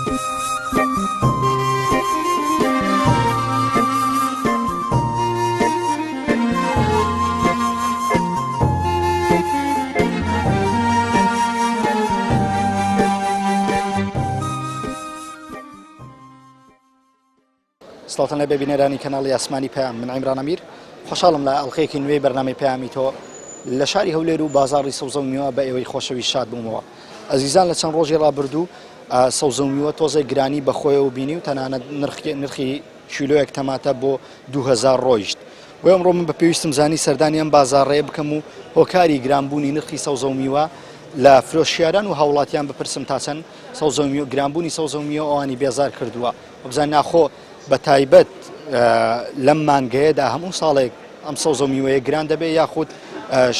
سڵاتان لە ببینەرانی کەناڵی ئاسمانی پەیام من عیمران ئەمیر خۆشحاڵم لە ئەڵقەیەکی نوێی بەرنامەی پەیامی تۆ لە شاری هەولێر و بازاڕی سەوزە و میوە بە ئێوەی خۆشەوی شاد بوومەوە. ئەزیزان لە چەند ڕۆژی ڕابردوو سەوزە و میوە تۆزێک گرانی بەخۆیەوە بینی و تەنانەت نرخی کیلۆیەک تەماتە بۆ 2000 ڕۆیشت. بۆ ئەمڕۆ من بە پێویستم زانی سەردانی ئەم بازاڕەیە بکەم و هۆکاری گرانبوونی نرخی سەوزە و میوە لە فرۆشیاران و هاوڵاتیان بپرسم تا چەند سەوزە و میوە گرانبوونی سەوزە و میوە ئەوانی بێزار کردووە. بزان ناخۆ بە تایبەت لەم مانگەیەدا هەموو ساڵێک ئەم سەوزە و میوەیە گران دەبێت یاخود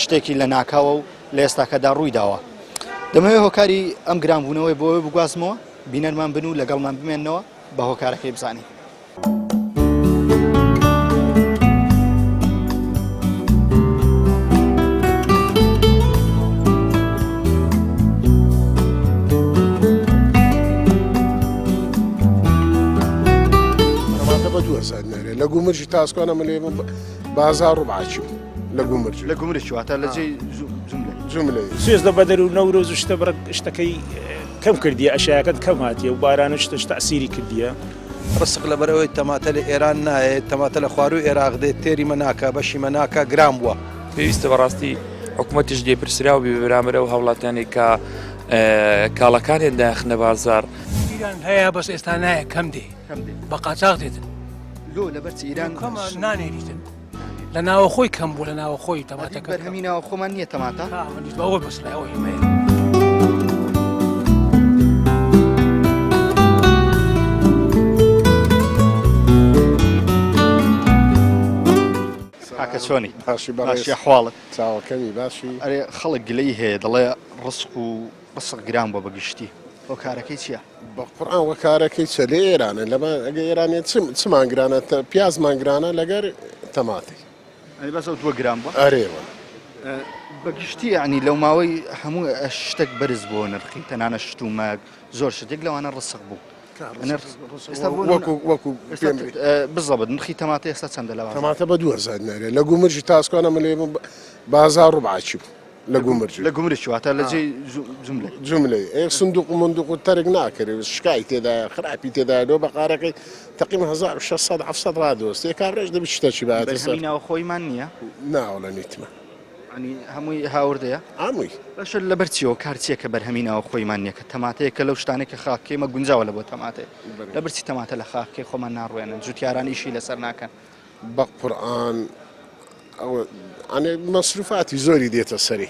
شتێکی لە ناکاوە و لە ئێستاکەدا ڕووی داوە. دەمەوێت هۆکاری ئەم گرانبوونەوەی بۆ بگوازمەوە بینەرمان بن و لەگەڵمان بمێنەوە بە هۆکارەکەی بزانین. لە گومرجی تاسکۆنە ملێ بازار ڕوبعاچی لە گومرج لە گومرج واتە لە جێی جملەی سوێزدە بەدەر و نەورۆز و شتە بڕک شتەکەی کەم کردیە ئەشایەکەت کەم هاتیە و بارانە شتە تەسیری کردیە. ڕسق لەبەرەوەی تەماتە لە ئێران نایێت تەماتە لە خواروی عێراق دێت تێری مەناکە بەشی مەناکە گرام بووە. پێویستە بەڕاستی حکوومەتیش لێپرسرا و بێبرامرە و هەوڵاتیانی کە کاڵەکانیان داخنە بازار. ئیران هەیە بەس ئێستا نایە کەم دێ بە قاچاق دێتن لۆ لەبەرچی ئیران نانێریتن لە ناوە خۆی کەم بوو لە ناوە خۆی تەماتەکە بەرهەمی ناوە خۆمان نییە تەماتە بەوە بەسرایەوە هێمەیە. کاکە چۆنی باشی حواڵت چاوەکەمی باشی ئەرێ خەڵک گلەی هەیە دەڵێ ڕسق گران بۆ بەگشتی هۆکارەکەی چییە؟ بە قورئان وەکارەکەی چە لە ئێرانە لەمە ئەگە ئێرانێت چمان گرانە پیازمان گرانە لەگەر تەماتی بەس ئەو 2 گرام بووە ئەرێوە بەگشتی ینی لەو ماوەی هەموو شتێک بەرز بۆ نرخی تەنانە شت و ماگ زۆر شتێک لەوانە ڕسق بوو وەکو بزەبت نرخی تەماتە ئێستا چەندە لەوە تەماتە بە 2000 نارێت لە گومرجی تاسکۆنە ملێ بازار ڕوبعاچی بوو لە گومرج لە گومرج واتە لە جێی جملەی سندوق و مندوق و تەرک ناکرێت شکای تێدا خراپی تێداەوە بە قارەکەی تقیم 1600 700 ڕادۆست کابراش دەبێت شتێکی بەرهەمینەوە خۆیمان نییە ناوڵە نیتمە هەمووی هاوردەیە ئەمووی بەش لەبەر چیەوە کارچیە کە بەرهەمینەوە خۆیمان نییە کە تەماتەیە کە لەو شتانێک کە خاکێمە گونجاوە لە بۆ تەماتێ لەبەرچی تەماتە لە خاکێ خۆمان ناڕوێنن جوتیاران ئیشی لەسەر ناکەن بە قورئان ئەنێ مەسروفاتی زۆری دێتە سەری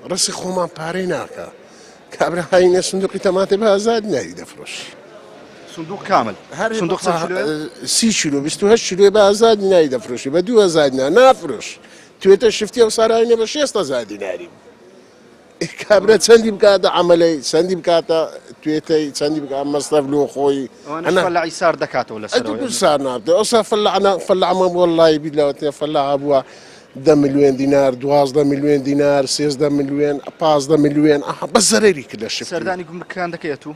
ڕستی خۆمان پارەی ناکە کابرا هاینە سندوقی تەماتێ بە ئازاد ناری دەفرۆش سندوق کامل سندوق 30 کیلۆ 28 کیلۆ بە ئازاد ناری دەفرۆشی بە 2000 نافرۆش توێتە شفتی و سارانێ بە 600 دیناری کابرا چەندی بکاتە عملەی چەندی بکاتە توێتەی چەندی بکات مەسرەف لۆ خۆی فەلاعی سار دەکاتەوە لەسەر سار نابدە ئەوسا فەلاعمە وەڵڵای بیدلاوەتێ فەلاع بووە 10 ملیۆن دینار 12 ملیۆن دینار 13 ملیۆن 15 ملیۆن بە زەرەری کرد لە شفت سەردانی گومرگەکان دەکەیت و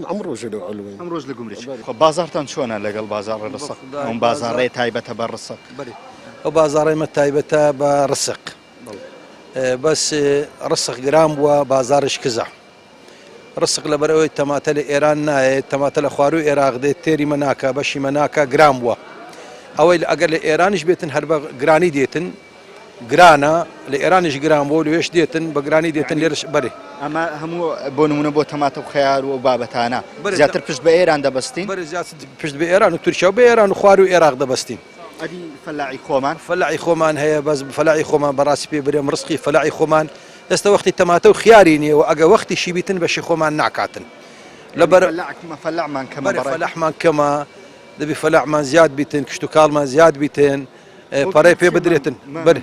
ئەم ڕۆژە لە ئەلوێن ئەم ڕۆژ لە گومرج بازارتان چۆنە لەگەڵ بازار ڕسق ئەم بازاڕێ تایبەتە بە ڕسق ئەو بازاڕێمە تایبەتە بە ڕسق بەس ڕسق گرام بووە بازارش کزە ڕسق لەبەرەوەی تەماتە لە ئێران نایێت تەماتە لە خواروی عێراق دێت تێری مەناکە بەشی مەناکە گرام بووە ئەوەی ئەگەر لە ئێرانیش بێتن هەر بە گرانی دێتن گرانە لە ئێرانیش گران بۆ لێش دێتن بە گرانی دێتن لێرش بەرێ ئەمە هەموو بۆ نمونە بۆ تەماتە و خەیار و بابەتانە زیاتر پشت بە ئێران دەبەستین پشت بە ئێران و تورکیا و بە ئێران و خواروی عێراق دەبەستین ئەدی فەلاعی خۆمان فەلاعی خۆمان هەیە بەس فەلاعی خۆمان بەڕاستی پێ برێم ڕسقی فەلاعی خۆمان ئێستا وەختی تەماتە و خیاری نییە و ئەگە وەختی شیبیتن بەشی خۆمان ناکاتن لەبەر فەلاعمان کەمە فەلاحمان کەمە دەبی فەلاعمان زیاد بیتن کشت و کاڵمان زیاد بیتن پەڕەی پێ بدرێتن بەر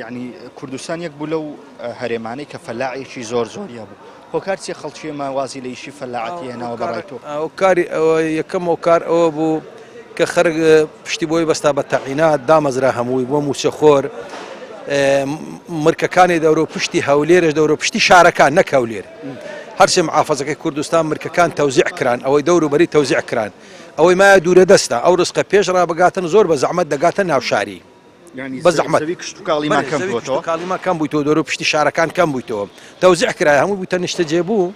یعنی کوردستان یەک بوو لەو هەرێمانەی کە فەلاعێکی زۆر زۆریە بوو هۆکار چی خەڵکیێمە وازی لە ئیشی فەلاعەتی هێناوە بەڕای تۆ ئەو کاری ئەوە یەکەم هۆکار ئەوە بوو کە خەرگ پشتی بۆی بەستا بە تەعینات دامەزرا هەمووی بۆ موچەخۆر مرکەکانی دەورە و پشتی هەولێرش دەورە پشتی شارەکان نەک هەولێر هەرچێ محافەزەکەی کوردستان مرکەکان تەوزیع کران ئەوەی دەوروبەری تەوزیع کران ئەوەی مایە دوورە دەستە ئەو ڕستقە پێش ڕابگاتن زۆر بە زەحمەت دەگاتە ناو شاری بە زەحمەت کاڵیمان کەم بوویتەوە دۆر و پشتی شارەکان کەم بوویتەوە تەوزیع کرای هەموو بوویتە نیشتەجێبوو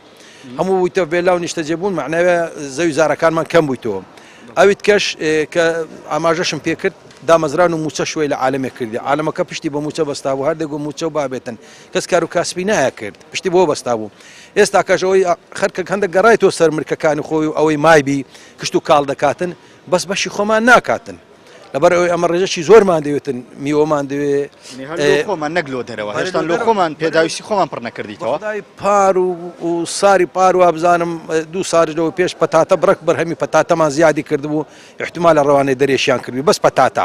هەموو بوویتە بێلاو نیشتەجێبوون معناوێ زەوی زارەکانمان کەم بوویتەوە ئەویت کەش کە ئاماژەشم پێ کرد دامەزران و موچە شوێ لە عالمێ کردی عالمەکە پشتی بە موچە بەستا بوو هەردەگو موچە و بابێتن کەس کار و کاسبی نایە کرد پشتی بۆ بەستا بوو ئێستا کەژەوەی خەرکە هەندێک گەڕایەوە سەر مرکەکانی خۆی و ئەوەی مایبی کشت و کاڵ دەکاتن بەس بەشی خۆمان ناکاتن لەبەر ئەوەی ئەمە ڕێژەشی زۆرمان دەوێتن میوەمان دەوێ خۆمان نەگلۆ دەرەوە هێشتا لۆ خۆمان پێداویستی خۆمان پڕ نەکردیتەوە پار و ساری پار و بزانم دوو ساژەوە پێش پەتاتە بڕک بەرهەمی پەتاتەمان زیادی کردبوو احتمال لە ڕەوانەی دەرێشیان کردی بەس پەتاتە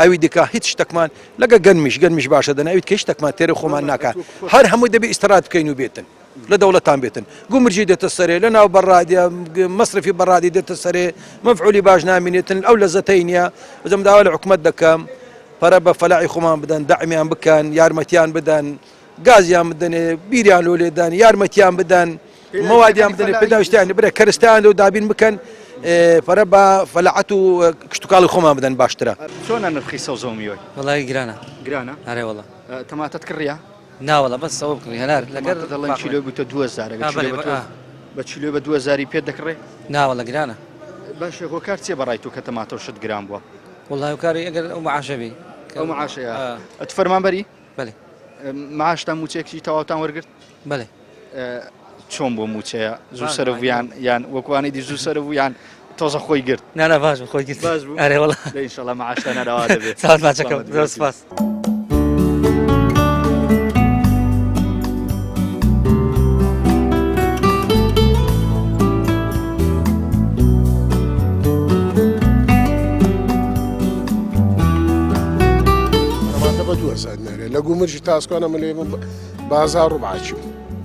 ئەوی دیکە هیچ شتێکمان لەگە گەنمیش باشە دەناویت کە شتێکمان تێرە خۆمان ناکات هەر هەمووی دەبێ ئیسترات بکەین و بێتن لە دەوڵەتان بێتن گومرجی دێتە سەرێ لە ناو بەڕادە مەصرفی بەڕادی دێتە سەرێ مەفعولی باش نامێنێتن ئەو لەزەتەی نییە بەزەم داوا لە حکومەت دەکەم پەرە بە فەلاحی خۆمان بدەن دەعمیان بکەن یارمەتیان بدەن گازیان بدەنێ بیریان لۆ لێدان یارمەتیان بدەن مەوادیان بدەنێ پێداویستیان برێ کەرستیان لەو دابین بکەن پەرە بە فەلاحەت و کشتتوکاڵی خۆمان بدەن باشترە چۆنە نرخی سەوزە و میوەی وڵی گرانە گرانە هەرێ وڵە تەماتەت کڕیا ناوەڵە بەس ئەوە بکڕی هەنار لەگەر دەڵێن کیلۆ بووتە 2000 بە کیلۆ بە 2000 پێ دەکڕێ ناوەڵە گرانە باشە هۆکار چێ بەڕای تو کە تەماتە شت گران بووە وڵی کاری ئەگەر ئەو معاشەبی ئەو معاشەیە ئەت فەرمانبەری بەێ معاشتا موچێکی تەواوتان وەرگرت بەێ چۆن بۆ موچەیە زوو سەرڤیان یان وەکوانی دی زوو سەرڤیان تۆزە خۆی گرت نانە باش خۆی گرت باش بوو ئەرێ وڵە ئینشەڵا معاشتا نەراوا دەبێت ساعت باچەکەم زۆر سپاس لە گومرجی تاسکۆنە ملێ بازار و باچی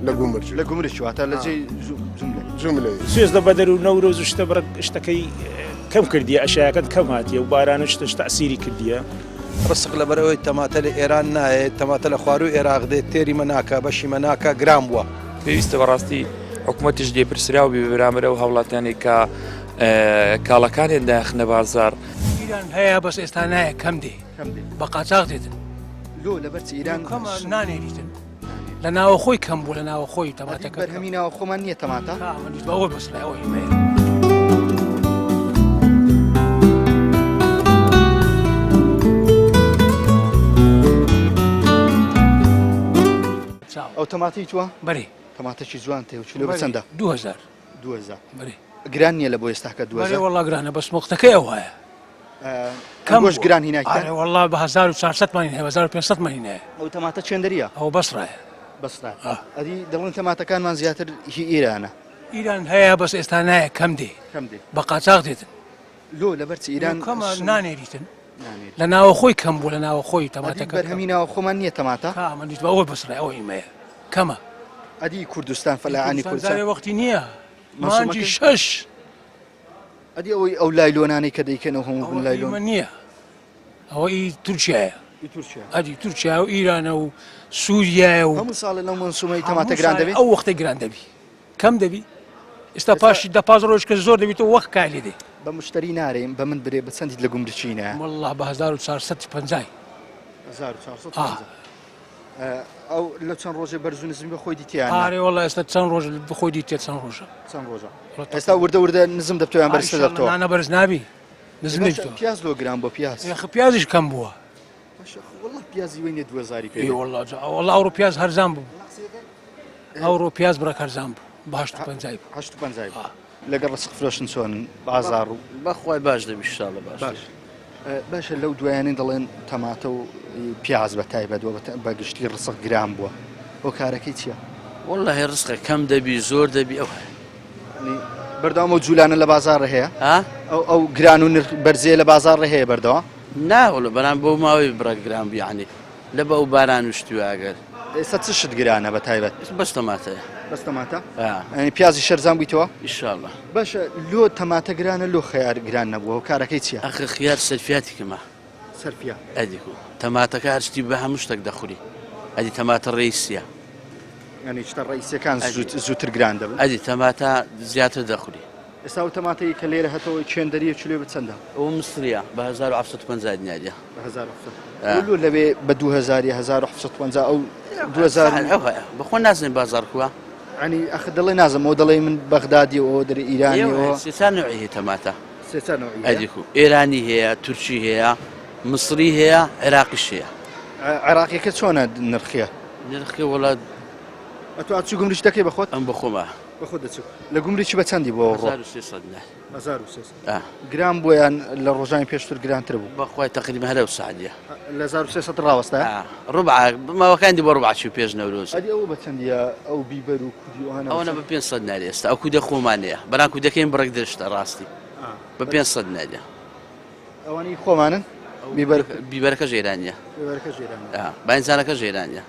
لە گومرج لە گومرج واتە لە جێ جملە سوێزدە بەدەر و نەورۆز و شتە بڕک شتەکەی کەم کردیە ئەشایەکەت کەم هاتیە و بارانە شتش تەسیری کردیە ڕسق لەبەرەوەی تەماتە لە ئێران نایێت تەماتە لە خوار و عێراق دێت تێری مەناکە بەشی مەناکە گرام بووە پێویستە بەڕاستی حکوومەتیش دێپرسرا و بێبرامرە و هەوڵاتیانی کە کاڵەکانێن داخنە بازار ایران هەیە بەس ئێستا نایە کەم دێ بە قاچاق دێتن لۆ لەبەرچی ئیران نانێریتن لە ناوە خۆی کەم بوو لە ناوە خۆی تەماتەکە بەرهەمی ناوە خۆمان نییە تەماتە بەوە بەسلایەوە هیمەیە ئەو تەماتی تووە بەێ تەماتەی جوان تێ و چلو بچەندە 2000 بەێ گران نییە لە بۆ ئێستاکە 2000 وڵا گرانە بەس مختەکەی ئەو هەیە کەمۆش گران هیناکە وڵا بە 1400 مانی هەیە 1500 مانی هەیە ئەو تەماتە چێندەریە ئەو بەسڕایە بەسرا ئەدی دەڵێن تەماتەکانمان زیاتر هی ئێرانە ایران هەیە بەس ئێستا نایە کەم دێ کەم دێ بە قاچاق دێتن لۆ لەبەرچی ئیران نانێریتن لە ناوە خۆی کەم بوو لە ناوە خۆی تەماتەکە بەرهەمی ناوە خۆمان نییە تەماتە منیت بەوە بەسڕایەوە هیمەیە کەمە ئەدی کوردستان فەلاعانی کوردستان وەختی نییە مانجی 6 ئەدی ئەوەی ئەو لایلۆنانی کە دەیکەنەوە هەموو بن لایلۆن نییە ئەوەی تورکایە ئەدی تورکیا و ئیرانە و سووریایە و هەموو ساڵە لەو منسومەی تەماتە گران دەبێت ئەو وەختەی گران دەبی کەم دەبی ئێستا پاشی دە پاز ڕۆژ کە زۆر دەبیت و وەخت کالی دێ بە مشتری نارێم بە من برێ بە چەندیت لە گومرچینە والله بە 1450 ئەو لە چەند ڕۆژێ بەرز و نزمی بە خۆی دیتیان ئارێ وڵە ئێستا چەند ڕۆژ بخۆی دیتێت چەند ڕۆژە چەند ڕۆژە ئێستا وردە وردە نزم دەبتویان بەرزتر دەبتەوە نانە بەرز نابی نزم نەیتەوە پیاز لۆ گران بۆ پیاز پیازیش کەم بووە والله پیازی وێنێ 2000 پێ والله ئەوڕۆ پیاز هەرزان بوو ئەوڕۆ پیاز بڕە هەرزان بوو بە 850 لەگەڵ ڕسق فرۆشن چۆن بازار و بەخوای باش دەبی شاڵە باش باشە لەو دوایانەی دەڵێن تەماتە و پیاز بە تایبەتەوە بە گشتی ڕسق گران بووە ئەو کارەکەی چییە؟ والله ڕسقە کەم دەبی زۆر دەبی ئەو بەردەوام و جوولانە لە بازارڕە هەیە ئەو گران و بەرزێ لە بازارڕە هەیە بەردەوە ناوەڵە بەران بۆ ماوەی بڕە گران بیانی لە بە ئەو باران وشتیواگەر ئێستا چ شت گرانە بە تایبەت بەس تەماتە بەس تەماتە پیازی شەرزان بوویتەوە ئیشاڵڵە باشە لۆ تەماتە گرانە لۆ خەیار گران نەبووە و کارەکەی چییە؟ ئەخە خیار سەرفیاتی کەمە سەرفیا ئەدیکو تەماتەکە هەرشتی بە هەموو شتێک دەخوری ئەدی تەماتە ڕێیسیە ینی شتە ڕئیسیەکان زووتر گران دەبن ئەدی تەماتە زیاتر دەخوری ئێستا و تەماتەی کە لێرە هەتەوە چێندەریە چلێ بچەندە ئەو مستریە بە 1750 دیناریە لو لەوێ بە 2750 ئەو 2000 بەخۆ نازانین بازار کووە ینی ئەخ دەڵێ نازم ئەو دەڵێ من بەغدادی ئەوە دەری ئیرانیەوە سێسان نوعی هەیە تەماتە سێچە نوعی ئەدیکو ئێرانی هەیە تورکی هەیە مصری هەیە عێراقیش هەیە عێراقیەکە چۆنە نرخیە نرخی وڵات ئەتو ئاچوو گومریش دەکەی بەخۆت ئەم بخۆمە بەخۆت دەچوو لە گومریی بە چەندی بۆ ڕۆ 1300 گران بۆیان لە ڕۆژانی پێشتر گرانتر بوو بەخوای تقریبا هەرە و سعدیە لە 1300 ڕاوەستا ڕبع ماوەکانی بە ڕبعی پێش نەورۆز ئەدی ئەو بە چەندیە ئەو بیبەر و کودی ئەوەنە بە 500 ناری ئێستا ئەو کودە خۆمانەیە بەران کودەکەین بڕێک دەشتە ڕاستی بە 500 ناریە ئەوانی خۆمانن بیبەرەکە ژێرانیە باینزانەکە ژێرانیە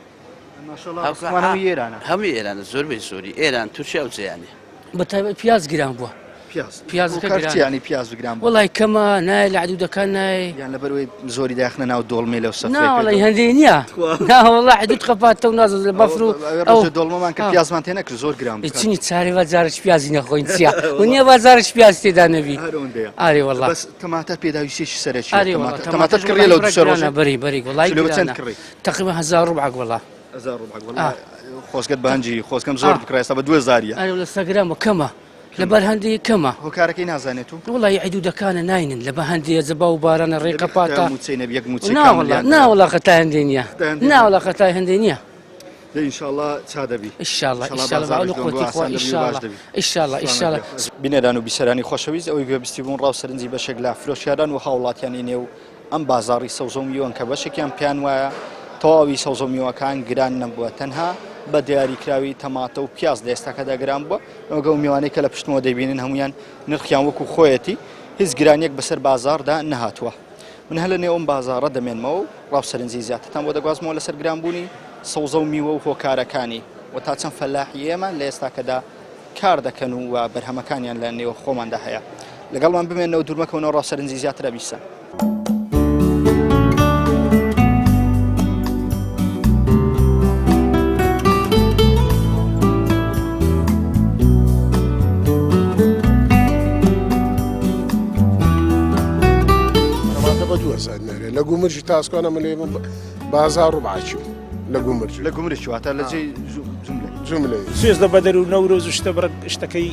هەموو ئێرانە زۆربەی زۆری ئێران تورکیا و جیانی بە تایبەت پیاز گران بووە پیازەکەیانی پیاز بگران وڵی کەمە نای لە عدودەکان نای یان لەبەرەوەی زۆری داخنە ناو دۆڵمێ لەو سەفرێ ناوەڵی هەندێک نییە ناوەڵی حدود قەپاتە و نازە لە بەفر و ئەو دۆڵمەمان کە پیازمان تێ نەکرد زۆر گران چنی چارێ بازارش پیازی نەخۆین چیا و نییە بازارش پیاز تێدا نەبی ئارێ وەڵا بەس تەماتە پێداویستێکی سەرەکی تەماتە کڕێ لەو دوسەرۆژە بەری وڵی تقریبا 1000 ڕبع وڵا خۆزگەت بانجی خۆزگەم زۆر بکڕێستا بە 2000 ئەرێ لە سەگرامە کەمە لەبەر هەندێک کەمە هۆکارەکەی نازانێت و وڵی عیدودەکانە ناینن لە بە هەندێ زەبا و بارانە ڕێقە پاتە ناوەڵا خەتای هەندێ نییە ناوەڵا خەتای هەندێ نییە ئینشاءڵڵا چا دەبی ئیشاڵڵە بینەران و بیسەرانی خۆشەویست ئەوەی گوێبیستی بوون ڕاوسەرنجی بەشێک لە فرۆشیاران و هاوڵاتیانی نێو ئەم بازاڕی سەوزە و میوەن کە بەشێکیان پیان وایە تەواوی سەوزە و میوەکان گران نەبووە تەنها بە دیاریکراوی تەماتە و پیاز لە ئێستاکەدا گران بووە ئەوگە و میوانەی کە لە پشتمەوە دەبینن هەمویان نرخیان وەکو خۆیەتی هیچ گرانیەک بەسەر بازاردا نەهاتووە من هەر لە نێو ئەم بازاڕە دەمێنمەوە و ڕاوسەرنجی زیاترتان بۆ دەگوازمەوە لەسەر گرانبوونی سەوزە و میوە و هۆکارەکانی و تا چەند فەلاحی ئێمە لە ئێستاکەدا کار دەکەن و بەرهەمەکانیان لە نێوە خۆماندا هەیە لەگەڵمان بمێنەوە دوورمەکەونەوە ڕاوسەرنجی زیاترە بیسە لە گومرجی تاسکۆنە من بازار ڕبعی لە گومرج واتە لە جێی جملەی سوێز لە بەدەر و نەورۆز شتە شتەکەی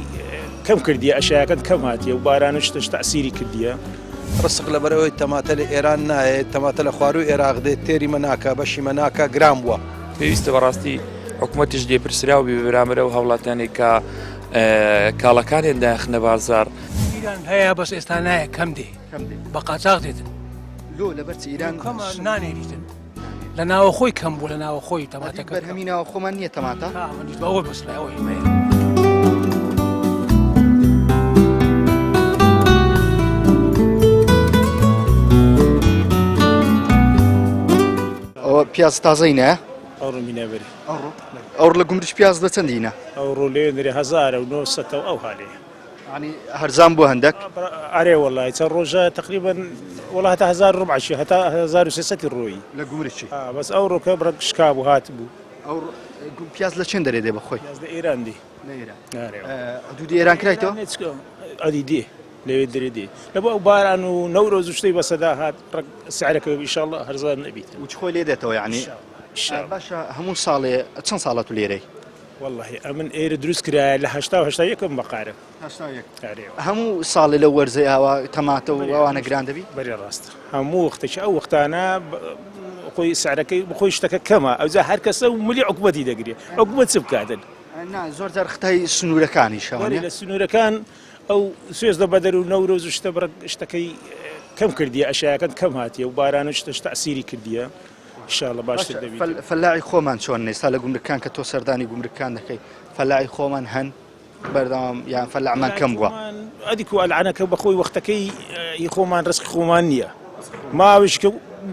کەم کردیە ئەشایەکەت کەم هاتیە و باران شتش تەسیری کردیە ڕسق لەبەرەوەی تەماتە لە ئێران نایێت تەماتە لە خواروی عێراق دێت تێری مەناکە بەشی مەناکە گران بووە پێویستە بەڕاستی حکوومەتیش دێپرسرا و بێبرامرە و هەوڵاتیانی کە کاڵەکانیان داخنە بازار ئیران هەیە بەس ئێستا نایە کەم دێ بە قاچاق دێتن لۆ لەبەرچ ئیران نانێریتن لە ناوە خۆی کەم بوو لە ناوە خۆی تەماتەکە بەرهەمی ناوە خۆمان نییە تەماتە ئەوە بەسلایەوەی ئەوە پیاز تازەی نە ئەو ڕمینەبەری ئەو لە گومرج پیاز بە چەندینە ئەو ڕۆلێ نرێ 1900 ئەو هاالێ ینی هەرزان بۆ هەندێک ئارێ وڵی چەند ڕۆژە تقریبا وڵ هەتا 1000 ڕبعشی هەتا 1300 ڕۆیی لە گومرجی بەس ئەو ڕۆکە بڕ شکا بوو هات بوو ئەو پیاز لە چێن دەرێ دێ بەخۆی لە ئێراندی دوودی ئێران کرایتەوە ئەدی دێ لەوێ درێ دێ لە بۆ ئەو باران و نەورۆز و شتەی بەسەدا هات سعرەکە ئیشاڵڵە هەرزان نەبیت وچ خۆی لێ دێتەوە یعنی باشە هەموو ساڵێ چەند ساڵەت و لێرەی والله ئەمن ئێرە دروست کرایە لە هەشتا یەکم بەقارە هەموو ساڵی لە وەرزەی ئاوا تەماتە و ئەوانە گران دەبی بەری ڕاست هەموو وەختێکی ئەو وەختانە خۆی سعرەکەی بخۆی شتەکە کەمە ئەوجا هەر کەسە و ملی عقوبەتی دەگرێت عقوبەت چ بکاتن زۆر جار خەتای سنوورەکانی شەوانێ لە سنوورەکان ئەو سوێز لە بەدەر و نەورۆز و شتەکەی کەم کردیە ئەشایەکەت کەم هاتیە و باران شتش تەسیری کردیە ئینشاءڵڵە باشتر دەبێت فەلاعی خۆمان چۆن نێستا لە گومرگەکان کە تۆ سەردانی گومرگەکان دەکەی فەلاعی خۆمان هەن بەردەوام یان فەلاعمان کەم بووە ئەدیکو ئەلعانەکە بەخۆی وەختەکەی خۆمان ڕسک خۆمان نییە ماوش کە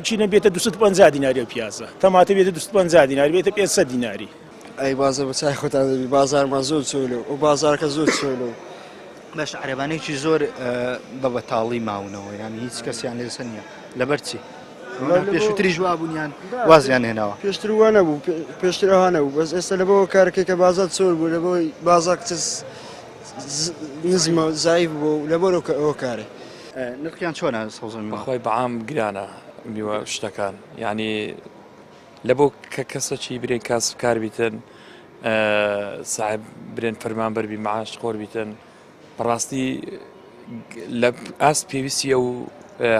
چینە بێتە 250 دیناری پیازە تەماتە بێتە 250 دیناری بێتە 500 دیناری ئەی بازار بە چای خۆتان دەبی بازارمان زۆر چۆلە و بازارەکە زۆر چۆلە باش عەرەبانەیەکی زۆر بە بەتاڵی ماونەوە یانی هیچ کەسیان لێسە نییە لەبەر چی پێشووتری جوابوونیان وازیان هێناوە پێشتر وە نەبوو پێشتر ئەوها نەبوو بەس ئێستا لەبەوە کارەکەی کە بازار چۆر بوو لەبەوەی بازار کچ نزمە زایف بوو لەبەرەوە ئەوە کارێ نرخیان چۆنە سەوزە میوە بەخۆی بەعام گرانە میوە شتەکان یعنی لە بۆ کە کەسەکی برێن کاسبکار بیتن ساحب برێن فەرمانبەربی معاش خۆر بیتن بەڕاستی لە ئاست پێویستیە و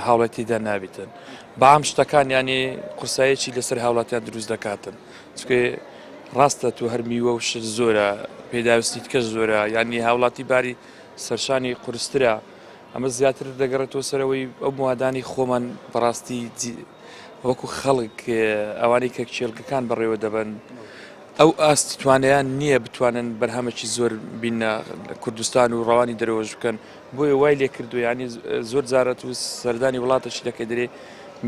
هاوڵەتیدا نابیتن بەعام شتەکان ینی قورسایەکی لەسەر هاوڵاتیان دروست دەکاتن چکێ ڕاستە تو هەر میوە و شت زۆرە پێداویستیت کەس زۆرە ینی هاوڵاتی باری سەرشانی قورسترە ئەمە زیاتر دەگەڕێتەوە سەرەوەی ئەو موادانی خۆمان بەڕاستی وەکو خەڵک ئەوانەی کە کێڵگەکان بەڕێوە دەبن ئەو ئاستی توانیان نییە بتوانن بەرهەمەکی زۆر بینە کوردستان و ڕەوانی دەرەوەش بکەن بۆیە وای لێ کردو ینی زۆر جارەت و سەردانی وڵاتەشی دەکەی دەرێ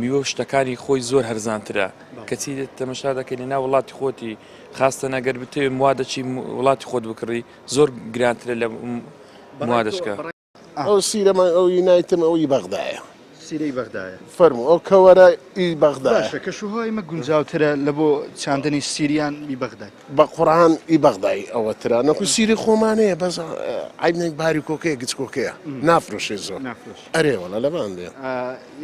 میوە و شتەکانی خۆی زۆر هەرزانترە کەچی تەمەشا دەکەی لە ناو وڵاتی خۆتی خاستە نەگەر بتێ موادەی وڵاتی خۆت بکڕی زۆر گرانترە لە موادەشکە ئەو سیرەمە ئەوی نایتم ئەوی بەغدایە سیرەی بەغدایە فەرمو ئەو کەوەرە ئی بەغدایە باشە کەشوهۆی مە گونجاوترە لە بۆ چاندنی سیریان بی بەغدای بە قورآن ئی بەغدای ئەوە ترا نەکو سیری خۆمانەیە بەس عیبنێک باری کۆکەیە گچ کۆکەیە نافرۆشێ زۆر ئەرێ وەڵە لەبان دێ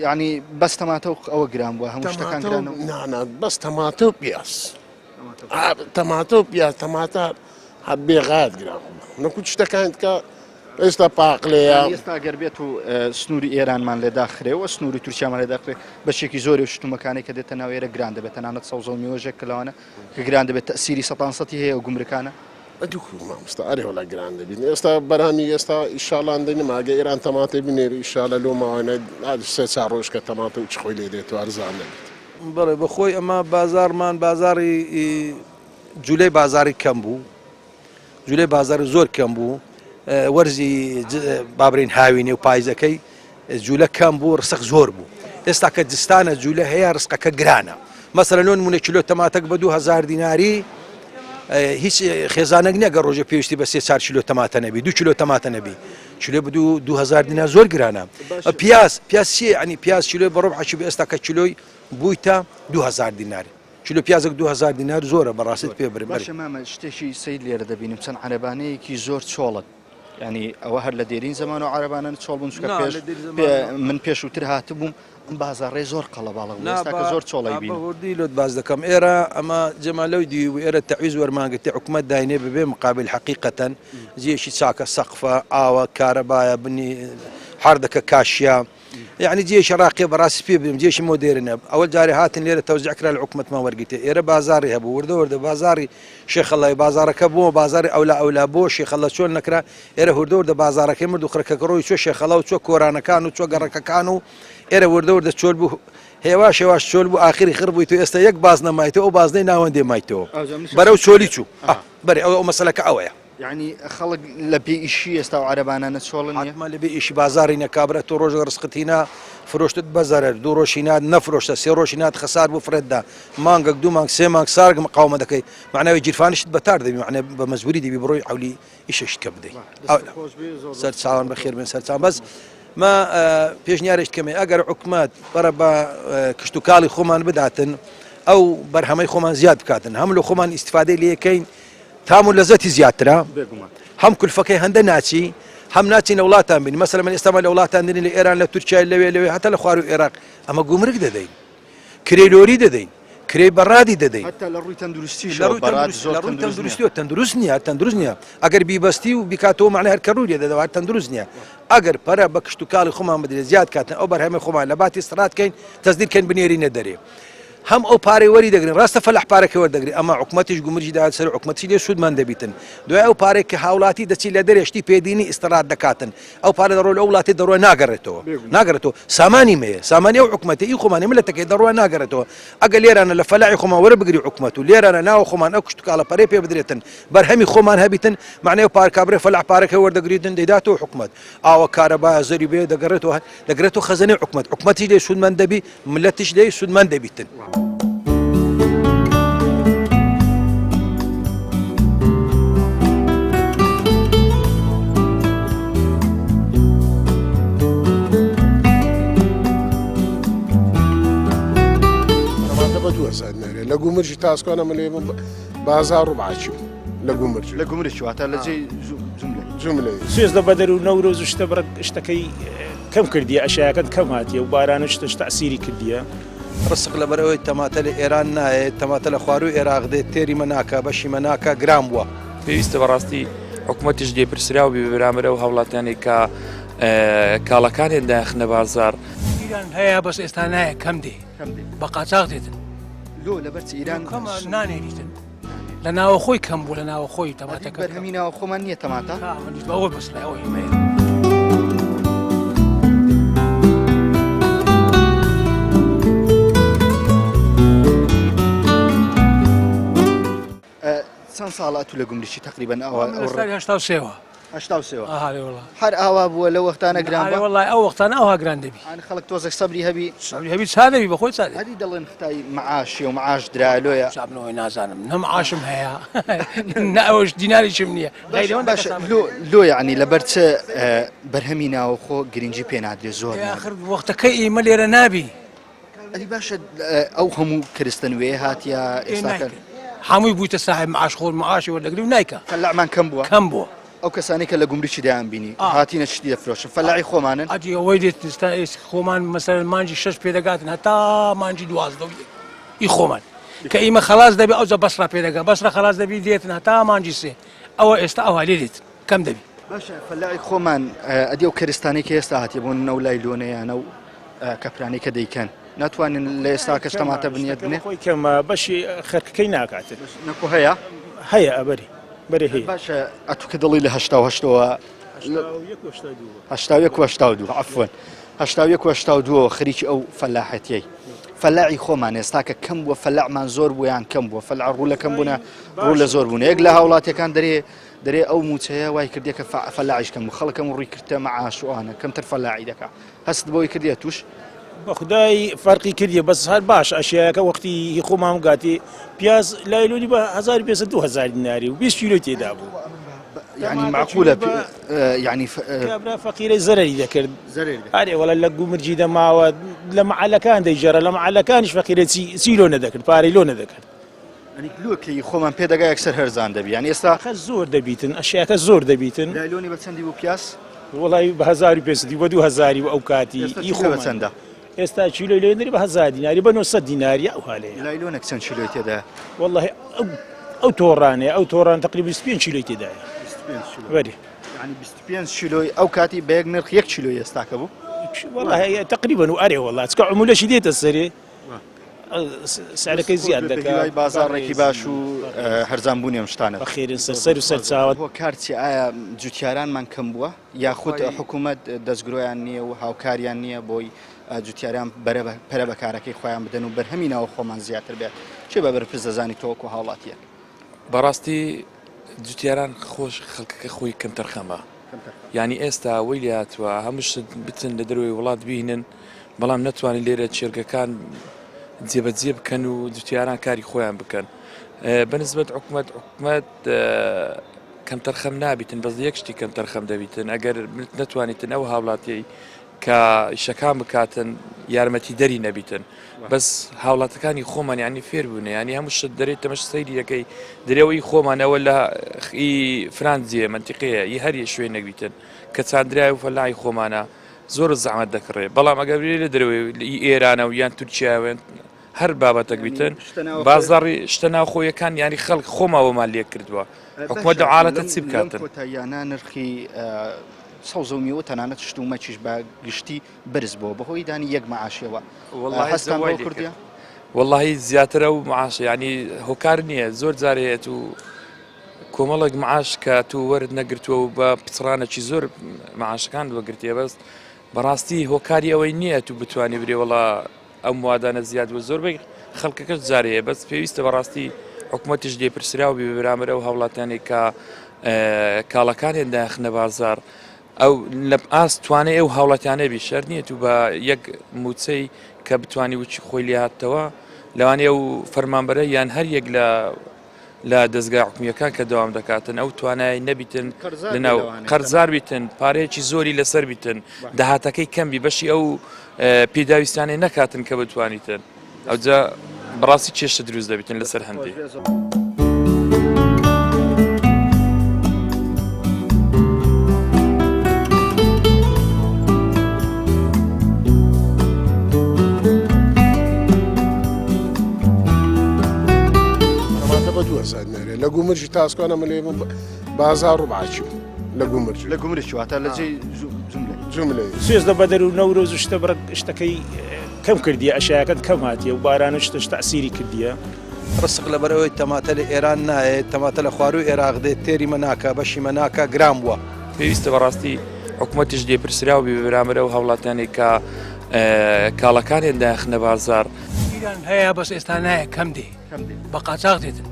ینی بەس تەماتە ئەوە گران بووە هەموو شتەکان گرانەوە نانا بەس تەماتە و پیاس تەماتە و پیاس تەماتە هەر بێغات گران نەکو شتەکانت کە ئێستا پاقلەیە ئێستا گەر بێت و سنووری ئێرانمان لێداخرێەوە سنووری تورکیامان لێداخرێ بەشێکی زۆری و شتومەکانی کە دێتە ناو ئێرە گران دەبێت تەنانەت سەوزە و میوەژێک کەلاوانە کە گران دەبێت تەسیری سەپانسەتی هەیە و گومرکانە مامۆستا ئەرێ وەڵا گران دەبین ئێستا بەرهەمی ئێستا ئیشاڵان دەینم ئاگە ئێران تەماتەی بنێر ئیشالە لۆ ماوانە سێ چار ڕۆژ کە تەماتە و چ خۆی لێ دێت و ئەرزان دەبێت بەڵێ بەخۆی ئەمە بازارمان بازاری جولەی بازاری کەم بوو جولەی بازاری زۆر کەم بوو وەرزی بابرین هاوینێ و پایزەکەی جوولە کەم بوو ڕسق زۆر بوو ئێستا کە جستانە جوولە هەیە ڕسقەکە گرانە مەسەلەن نمونە کیلۆ تەماتەک بە 2000 دیناری هیچ خێزانێک نییە گە ڕۆژە پێویستی بە 3-4 کیلۆ تەماتە نەبی 2 کیلۆ تەماتە نەبی کیلۆ بە 2000 دینار زۆر گرانە پیاس چیە ئەنی پیاس کیلۆ بە ڕۆبعی بە ئێستا کە کیلۆی بوویتە 2000 دینار کیلۆ پیازێک 2000 دینار زۆرە بەڕاستت پێ برم باشە مامە شتێکی سید لێرە دەبینیم چەند عەرەبانەیەکی زۆر چۆڵت ینی ئەوە هەر لە دێرین زەمان و عەرەبانە چۆڵ بوون چکە پێش من پێشووتر هاتبووم ئەم بازاڕێ زۆر قەڵەباڵە بوو ئێستا کە زۆر چۆڵی بین هوردی لۆت باز دەکەم ئێرە ئەمە جەمالەوەی دی و ئێرە تەعویز وەرمانگرتی حکومەت داینێ ببێ مقابل حەقیقەتەن جێشی چاکە سەقفە ئاوە کارەبایە بنی حردەکە کاشیا يعني جيش راقي براس فيه جيش مودرن اول جاري هاتن ليره توزيع كرا الحكومه ما ورقتي ايره بازاري هبو ورده بازاري شيخ الله بازارك ابو بازاري اولا بو شيخ الله شو نكرا ايره ورده بازارك مرد اخرك كروي شو شيخ الله شو كورانا كانوا شو قرك كانوا ايره ورده شو بو هواش شو بو اخر خربوا تو است يك بازنا مايتو او بازني ناوندي مايتو برو شولي شو بري او مسلك اويا يعني خلق لبي إشي استو عربانا نتشولن ما لبي إشي بازارنا كابرة تروج رزقتنا فروشت بازار دوروشينات نفروشت سيروشينات خسار بفردا مانك دو مانك سي مانك سارق مقاومة دكي معناه يجي فانش بتار دي معناه بمزوري دي بيبروي حولي إيش كبدي سر ساون بخير من سر ساون بس ما بيش نيارش كمي أجر حكمات بربا كشتوكالي خمان بدعتن أو برهمي خمان زياد بكاتن هم لو خمان استفادة ليه كين تامو لذتي زيادترا هم كل فكي هند ناتي هم ناتي نولاتان بين مثلا من استعمال نولاتان دين لإيران لتركيا لوي حتى لخوارو العراق أما قمرك ددين كريلوري ددين كري برادي ددين حتى لروي تندرستي لروي تندرسني تندرسني أجر بيبستي وبيكاتو معناها الكروري ده تندرسني أجر برا بكشتوكالي خمان بدل زياد كاتن أو برهم خمان لباتي استرات كين تصدير كين بنيرين ندري هم او پارەی وەری دەگرن ڕاستە فەلح پارەکە وەردەگری ئەمە حکومەتیش گومرجی داات سەر حکومەتی لێ سوودمان دەبیتن دوای ئەو پارێک کە هاوڵاتی دەچی لە دەرێشتی پێدینی ئیسترات دەکاتن ئەو پارە دەڕۆ لە وڵاتی دەڕۆ ناگەڕێتەوە سامانی مەیە سامانی ئەو حکومەتی ئی خۆمانی ملەتەکەی دەڕۆ ناگەڕێتەوە ئەگە لێرانە لە فەلاحی خۆمان وەرە بگری حکومەت و لێرانە ناو خۆمان ئەو کشتتوکاڵە پەرەی پێ بدرێتن بەرهەمی خۆمان هەبیتن معنەیە پارکابرێ فەلح پارەکە وەردەگریتن دەیداتەوە حکومەت ئاوە کارەبایە زەری بێ دەگرێتەوە خەزانەی حکومەتی لێ سوودمان دەبی ملەتیش لێ سوودمان دەبیتن گومرجی تاسکۆنە ملێ بازار ڕوبعاچی لە گومرج لە گومرج واتە لە جێ جملە سوێزدە بەدەر و نەورۆز و شتە بڕک شتەکەی کەم کردیە ئەشایەکەت کەم هاتیە و باران و شتە تەسیری کردیە ڕسق لەبەرەوەی تەماتە لە ئێران نایێت تەماتە لە خواروی عێراق دێت تێری مەناکە بەشی مەناکە گرام بووە پێویستە بەڕاستی حکوومەتیش دێپرسراو بێ بەرامبەرە و هەوڵاتیانی کە کاڵەکانێن داخنە بازار ایران هەیە بەس ئێستا نایە کەم دێ بە قاچاق دێتن لۆ لەبەرچ ئیران کەمە نانێریتن لە ناوەخۆی کەم بوو لە ناوەخۆی تەماتەکە بەرهەمینەوە خۆمان نییە تەماتە ئەوە بەسڵی ئەوەی چەند ساڵات تو لە گومرجی تقریبان ئەوە هشتا سێوە هەر ئاوا بووە لە وەختانە گران وڵی ئەو وەختانە ئەوها گران دەبی خەڵک تۆزێک سەبری هەبی هەبی چادەبی بەخۆی چادە هەری دەڵێن خدای معاشی و معاش درالۆیە چابنەوەی نازانم نە معاشم هەیە نە ئەوەش دیناریشم نییە لۆ یعنی لەبەر چ بەرهەمی ناوەخۆ گرنگی پێ نادرێت زۆر آخر وەختەکەی ئێمە لێرە نابی ئەدی باشە ئەو هەموو کریستەنوێ هاتیە ئێستاکە هەمووی بوویتە ساحب معاش خۆر معاشی وەردەگری و نایکە فەلاعمان کەم بووە کەم بووە ئەو کەسانی کە لە گومرجی دایان بینی هاتیینە شتی دەفرۆشن فەلاعی خۆمانن ئەدی ئەوەی دێت خۆمان مەسەر مانجی 6 پێدەگاتن هەتا مانجی 12 ئی خۆمان کە ئیمە خلاص دەبی ئەوجە بەسرا پێدەگا بەسرە خلاص دەبی دێتن هەتا مانجی سێ ئەوە ئێستا ئەوها لێ دێت کەم دەبی باشە فەلاعی خۆمان ئەدی ئەو کریستانی کە ئێستا هاتی بۆن نەو لای لۆنەیانە و کەپرانی کە دەیکەن ناتوانین لە ئێستا کەس تەماتە بنیەت بنێ خۆی کەمە بەشی خەرکەکەی ناکاتن نەکو هەیە هەیە ئەبەری بەرێ هەیە باشە ئەتو کە دڵی لە هەشتاوە عفوان هەشتاوە خەریکی ئەو فەلاحەتیەی فەلاعی خۆمان ئێستا کە کەم بووە فەلاعمان زۆر بوویان کەم بووە فەلاع ڕوو لە کەم بوونە ڕوو لە زۆر بوون یەک لە هاوڵاتیەکان دەرێ ئەو موچەیە وای کردێ کە فەلاعیش کەم و خەڵکەم ڕووی کردە مەعاش وانە کەمتر فەلاعی دەکا هەست بۆی کردێ توش بە خدای فەرقی کردیە بەس هەر باش ئەشیایەکە وەختی خۆمان گاتی پیاز لایلۆنی بە 1500 2000 دیناری و 20 کیلۆ تێدا بوو يعني معقولة يعني كابرا فقيرة زرري ذكر هذه ولا لقوا مرجيدة ما لما على كان ديجرا لما على كانش فقيرة سيلون ذكر باريلون ذكر يعني لوكي خو من بيدقا أكثر هرزان دبي يعني استا خزور دبيتن أشياء كزور دبيتن لا لوني بتسندي بوبياس والله بهزاري بيسدي ودو هزاري وأوكاتي يخو بتسنده استا كيلو لينري بهزار ديناري بنص ديناري أو هالي لا لونك سن شلو تدا والله أو توران تقريبا 20 كيلو تدا بدي يعني 25 شيلو او كاتي بيج نرخ 1 كيلو يستاكبو والله تقريبا واري والله تسكع عموله شديده السري سعرك زياده بازار ركباش و هرزان بوني مشتانه اخيرا سر ساوت هو كارتي ايا جوتياران من كم بوا ياخذ حكومه دزگرویان نیه و هاوکاریان نیه بۆی جوتیاران پەرە بەکارەکەی خۆیان بدەن و بەرهەمینەوە خۆمان زیاتر بێت چێ بە بەرپرس دەزانی تۆکو هاوڵاتیە بەڕاستی جوتیاران خۆش خەڵکەکە خۆی کەم تەرخەمە یعنی ئێستا وەی لاتوە هەموو بتن لە دەروی وڵات بینن بەڵام نەتوانین لێرە چێرگەکان جێبەجێ بکەن و جوتیاران کاری خۆیان بکەن بەنسبەت حکومەت کەم تەرخەم نابیتن بەس یەک شتی کەم تەرخەم دەبیتن ئەگەر نەتوانیتن ئەو هاوڵاتی کە شەکان بکاتن یارمەتی دەری نەبیتن بەس هاوڵاتەکانی خۆمان ینی فێر بوونە ینی هەموو شت دەرێت تەمەش سەیری دەکەی دەرەوەی خۆمانەوە لە فرانزیە منتیقەیە ی هەریە شوێنێک بیتن کە چاندرای و فەلاعی خۆمانە زۆر زەحمەت دەکڕێ بەڵام ئەگەر لە دەرەوەی ئێرانە و یان تورکیاوێن هەر بابەتێک بیتن بازاڕی شتە ناوخۆیەکان ینی خەڵک خۆماوەمان لێ کردووە حکومەت لە عالەتە چی بکاتن یانە نرخی سەوزەمیەوە تەنانەت شتومەچیش بە گشتی برز بۆ بەهۆی دانی یەک مەعاشەوە هەستان بۆ کردیە واللهی زیاترە و معاش ینی هۆکار نییە زۆر جارێت و کۆمەڵێک معاش کە تو وەرد نەگرتووە و بە پچڕانێکی زۆر معاشەکان وەگرتیە بەست بەڕاستی هۆکاری ئەوەی نییە تو بتوانانی برێ وڵا ئەو موادانە زیاد و زۆربەی خەڵکەکەش جارەیە بەس پێویستە بەڕاستی حکومەتیش لێپرسرا و بێبرامەرە و هاوڵاتیانی کە کاڵەکانێن داخنە بازار ئەو لە ئاس توانێت ئەو هاوڵاتیانە بی شەر نییە و بە یەک موچەی کە بتوانانی وچی خۆی لێ هاتەوە لەوانەیە و فەرمانبەرە یان هەر یەک لە دەستگای حکومیەکان کە دەوام دەکاتن ئەو توانای نەبیتن لەناو قەرزار بیتن پارەیەکی زۆری لەسەر بیتن داهاتەکەی کەمبی بەشی ئەو پێداویستانەی نەکاتن کە بتوانیتن ئەوجا بەڕاستی کێشە دروست دەبێتن لەسەر هەندێک. بە 2000 نارێ لە گومرجی تاسکۆنە ملێ بازار ڕوبعاچی لە گومرج لە گومرج واتە لە جێی جملەی سوێز لە بەدەر و نەورۆز و شتە بڕک شتەکەی کەم کردیە ئەشایەکەت کەم هاتیە و باران و شتش تەسیری کردیە. ڕسق لەبەرەوەی تەماتە لە ئێران نایێت تەماتە لە خواروی عێراق دێت تێری مەناکە بەشی مەناکە گرام بووە. پێویستە بەڕاستی حکوومەتیش لێپرسرا و بەرامبەر و هەوڵاتیانێک کە کاڵەکانیان داخنە بازار. ایران هەیە بەس ئێستا نایە کەم دێ بە قاچاق دێتن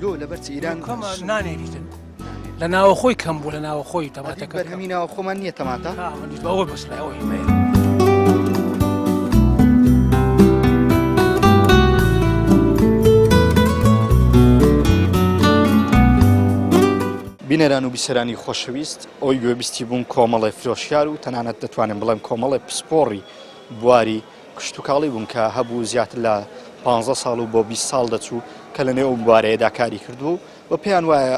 لۆ لەبەرچی ئیران نانێریتن لە ناوە خۆی کەم بوو لە ناوە خۆی تەماتەکە بەرهەمینەوە خۆمان نییە تەماتە بەوە بەسڵەوەی مێ. بینەران و بیسەرانی خۆشەویست ئەوی گوێبیستی بوون کۆمەڵی فرۆشیار و تەنانەت دەتوانین بڵێم کۆمەڵی پسپۆڕی بواری کشتتوکاڵی بوون کە هەبوو زیاتر لە 15 ساڵ و بۆ 20 ساڵ دەچوو کە لە نێو بوارەیەدا کاری کردو و پێیان وایە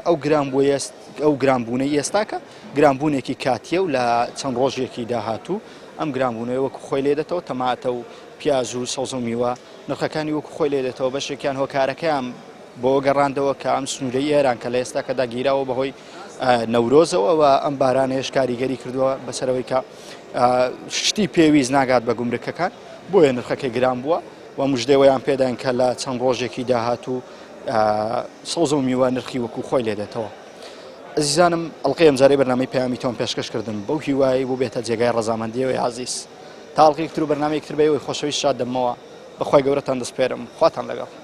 ئەو گرانبوونەی ئێستاکە گرانبوونێکی کاتیە و لە چەند ڕۆژێکی داهاتوو ئەم گرانبوونەوە وەکو خۆی لێ دێتەوە تەماتە و پیاز و سەوز و میوە نرخەکانی وەکو خۆی لێ دێتەوە بەشێکیان هۆکارەکەیان بۆ گەڕاندەوە کە ئەم سنوورەی ئێران کە لە ئێستا کە داگیراوە بەهۆی نەورۆزەوە و ئەم بارانەیەش کاریگەری کردووە بەسەرەوەی کە شتی پێویست ناگات بە گومرکەکان بۆیە نرخەکەی گران بووە و مژدەوەیان پێداین کە لە چەند ڕۆژێکی داهاتوو سەوز و میوە نرخی وەکو خۆی لێ دێتەوە. ئەزیزانم ئەڵقەی ئەمجارەی بەرنامەی پەیامی تۆم پێشکەشکردن بەو هیوایی بۆ بێتە جێگای ڕەزامەندیەوەی عەزیز تا ئەڵقەیەکتر و بەرنامەیەکتر بەوەی خۆشەویست شاد دەمەوە بەخوای گەورەتان دەسپێرم خواتان لەگەڵ.